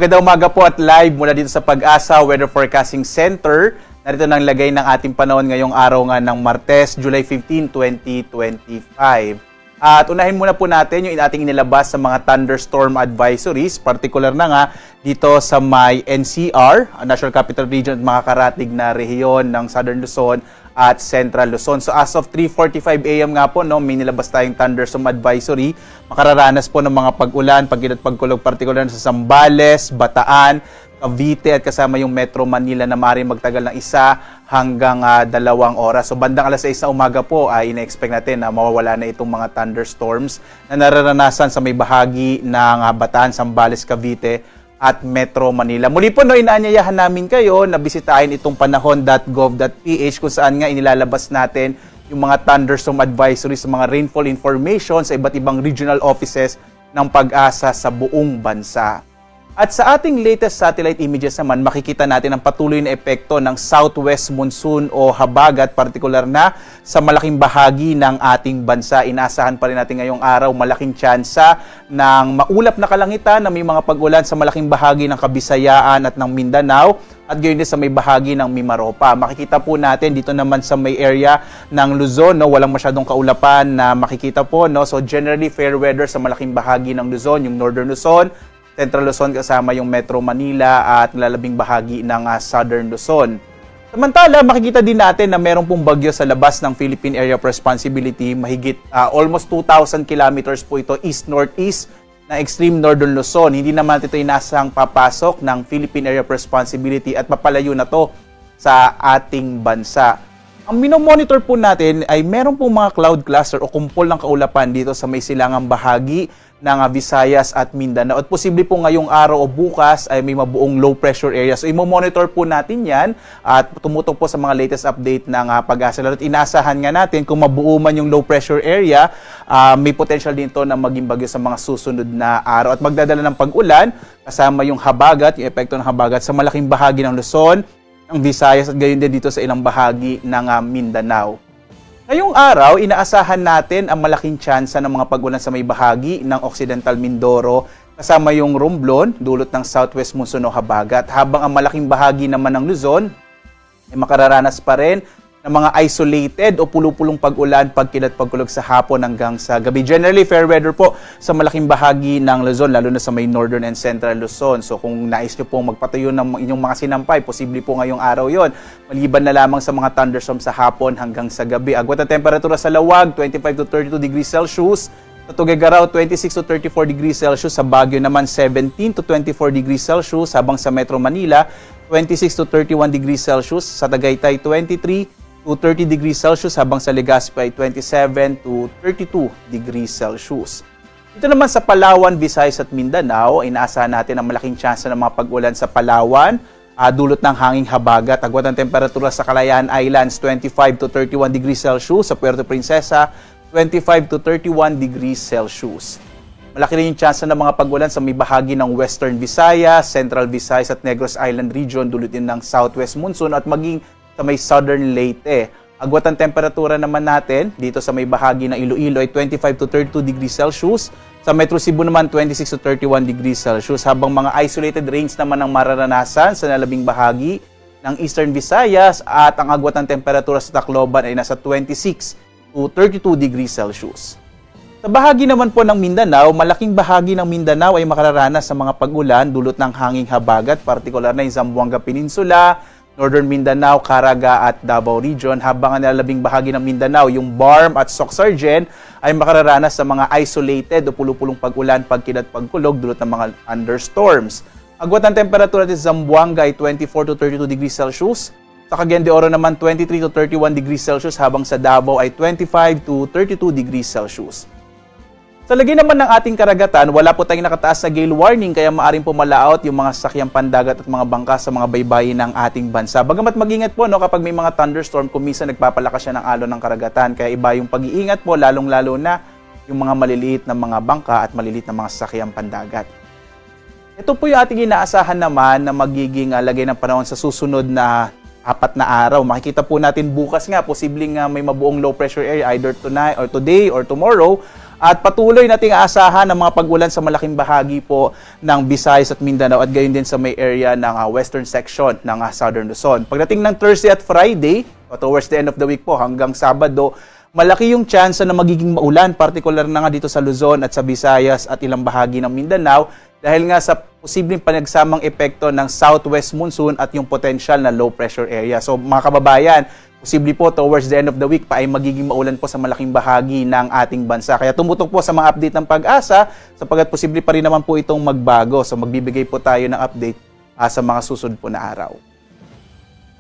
Magandang umaga po at live mula dito sa Pag-asa Weather Forecasting Center. Narito nang lagay ng ating panahon ngayong araw nga ng Martes, July 15, 2025. At unahin muna po natin yung ating inilabas sa mga thunderstorm advisories, particular na nga dito sa may NCR, National Capital Region at mga karatig na rehiyon ng Southern Luzon at Central Luzon. So as of 3:45 AM nga po, may nilabas tayong thunderstorm advisory. Makararanas po ng mga pag-ulan, pagkulog, partikular sa Zambales, Bataan, Cavite at kasama yung Metro Manila na maaaring magtagal ng 1 hanggang 2 oras. So bandang alas 6 na umaga po ay ina-expect natin na mawawala na itong mga thunderstorms na nararanasan sa may bahagi ng Bataan, Zambales, Cavite at Metro Manila. Muli po inaanyayahan namin kayo na bisitahin itong panahon.gov.ph kung saan nga inilalabas natin yung mga thunderstorm advisories, mga rainfall information sa iba't ibang regional offices ng Pag-asa sa buong bansa. At sa ating latest satellite images naman, makikita natin ang patuloy na epekto ng southwest monsoon o habagat, partikular na sa malaking bahagi ng ating bansa. Inaasahan pa rin natin ngayong araw malaking tsansa ng maulap na kalangitan na may mga pag-ulan sa malaking bahagi ng Kabisayaan at ng Mindanao at gayon din sa may bahagi ng Mimaropa. Makikita po natin dito naman sa may area ng Luzon, walang masyadong kaulapan na makikita po. So generally fair weather sa malaking bahagi ng Luzon, yung Northern Luzon, Central Luzon kasama yung Metro Manila at lalabing bahagi ng Southern Luzon. Samantala, makikita din natin na meron pong bagyo sa labas ng Philippine Area of Responsibility. Mahigit almost 2,000 kilometers po ito east-northeast na extreme Northern Luzon. Hindi naman ito inasang papasok ng Philippine Area of Responsibility at papalayo na to sa ating bansa. Ang minomonitor po natin ay meron pong mga cloud cluster o kumpol ng kaulapan dito sa may silangang bahagi ng Visayas at Mindanao. At posible po ngayong araw o bukas ay may mabuong low pressure area. So i-monitor po natin yan at tumutok po sa mga latest update ng Pag-asa. At inaasahan nga natin kung mabuo man yung low pressure area, may potential din to na maging bagyo sa mga susunod na araw. At magdadala ng pag-ulan kasama yung habagat, yung epekto ng habagat sa malaking bahagi ng Luzon, ng Visayas at gayon din dito sa ilang bahagi ng Mindanao. Ngayong araw, inaasahan natin ang malaking tsansa ng mga pag-ulan sa may bahagi ng Occidental Mindoro kasama yung Romblon, dulot ng southwest monsoon o habagat. Habang ang malaking bahagi naman ng Luzon ay makararanas pa rin ng mga isolated o pulupulong pag-ulan, pagkilat, pagkulog sa hapon hanggang sa gabi. Generally, fair weather po sa malaking bahagi ng Luzon, lalo na sa may Northern and Central Luzon. So kung nais nyo pong magpatayo ng inyong mga sinampay, posible po ngayong araw yon. Maliban na lamang sa mga thunderstorms sa hapon hanggang sa gabi. Agwat na temperatura sa Lawag, 25 to 32 degrees Celsius. Sa Tuguegarao, 26 to 34 degrees Celsius. Sa Baguio naman, 17 to 24 degrees Celsius. Habang sa Metro Manila, 26 to 31 degrees Celsius. Sa Tagaytay, 23 to 30 degrees Celsius, habang sa Legazpi ay 27 to 32 degrees Celsius. Dito naman sa Palawan, Visayas at Mindanao, inaasahan natin ang malaking tsansa ng mga pag-ulan sa Palawan, dulot ng hanging habagat. Agwat ang temperatura sa Kalayaan Islands, 25 to 31 degrees Celsius. Sa Puerto Princesa, 25 to 31 degrees Celsius. Malaki rin yung tsansa ng mga pag-ulan sa may bahagi ng Western Visayas, Central Visayas at Negros Island Region, dulot din ng southwest monsoon at maging sa may Southern Leyte. Agwat ang temperatura naman natin dito sa may bahagi ng Iloilo ay 25 to 32 degrees Celsius. Sa Metro Cebu naman 26 to 31 degrees Celsius. Habang mga isolated rains naman ang mararanasan sa nalabing bahagi ng Eastern Visayas at ang agwat ng temperatura sa Tacloban ay nasa 26 to 32 degrees Celsius. Sa bahagi naman po ng Mindanao, malaking bahagi ng Mindanao ay makararanas sa mga pag-ulan dulot ng hanging habagat, partikular na yung Zamboanga Peninsula, Northern Mindanao, Caraga at Davao Region. Habang ang nalalabing bahagi ng Mindanao, yung Barm at Soxargen ay makararanas sa mga isolated o pulupulong pag-ulan, pagkilat, pagkulog dulot ng mga thunderstorms. Agwat ang temperatura sa Zamboanga ay 24 to 32 degrees Celsius. Sa Cagayan de Oro naman 23 to 31 degrees Celsius, habang sa Davao ay 25 to 32 degrees Celsius. Sa lagay naman ng ating karagatan, wala po tayong nakataas na gale warning kaya maaring pumalaot yung mga sasakyang pandagat at mga bangka sa mga baybayin ng ating bansa. Bagamat mag-ingat po kapag may mga thunderstorm, kung minsan nagpapalakas siya ng alon ng karagatan. Kaya iba yung pag-iingat po, lalong-lalo na yung mga maliliit na mga bangka at maliliit na mga sasakyang pandagat. Ito po yung ating inaasahan naman na magiging lagay ng panahon sa susunod na 4 na araw. Makikita po natin bukas nga, posibleng may mabuong low pressure area either tonight or today or tomorrow. At patuloy nating aasahan ng mga pag-ulan sa malaking bahagi po ng Visayas at Mindanao at gayon din sa may area ng western section ng Southern Luzon. Pagdating ng Thursday at Friday, towards the end of the week po hanggang Sabado, malaki yung chance na magiging maulan, particular na nga dito sa Luzon at sa Visayas at ilang bahagi ng Mindanao dahil nga sa posibleng panagsamang epekto ng southwest monsoon at yung potential na low pressure area. So mga kababayan, posible po towards the end of the week pa ay magiging maulan po sa malaking bahagi ng ating bansa. Kaya tumutok po sa mga update ng Pag-asa sapagkat posible pa rin naman po itong magbago. So magbibigay po tayo ng update sa mga susunod po na araw.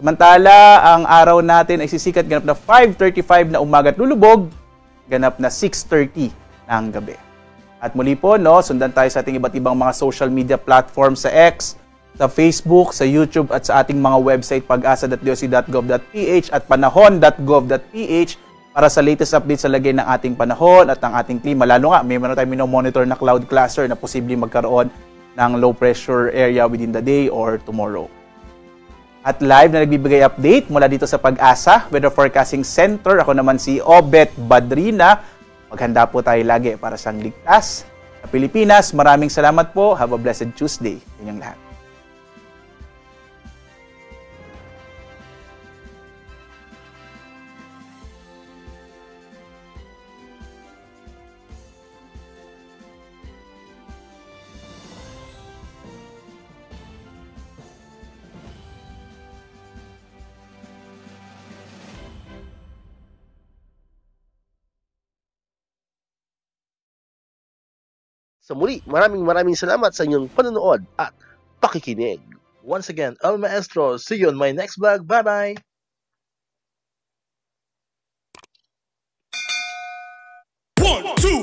Samantala, ang araw natin ay sisikat ganap na 5:35 na umaga at lulubog, ganap na 6:30 ng gabi. At muli po, sundan tayo sa ating iba't ibang mga social media platforms sa X, sa Facebook, sa YouTube at sa ating mga website pag-asa.doc.gov.ph at panahon.gov.ph para sa latest updates sa lagay ng ating panahon at ng ating klima. Lalo nga, may tayo minomonitor na cloud cluster na posibleng magkaroon ng low pressure area within the day or tomorrow. At live na nagbibigay update mula dito sa Pag-asa Weather Forecasting Center. Ako naman si Obet Badrina. Maghanda po tayo lagi para sa ligtas sa Pilipinas. Maraming salamat po. Have a blessed Tuesday. Inyong lahat. Sa muli, maraming salamat sa inyong panonood at pakikinig. Once again, El Maestro. See you on my next vlog. Bye-bye! 1, 2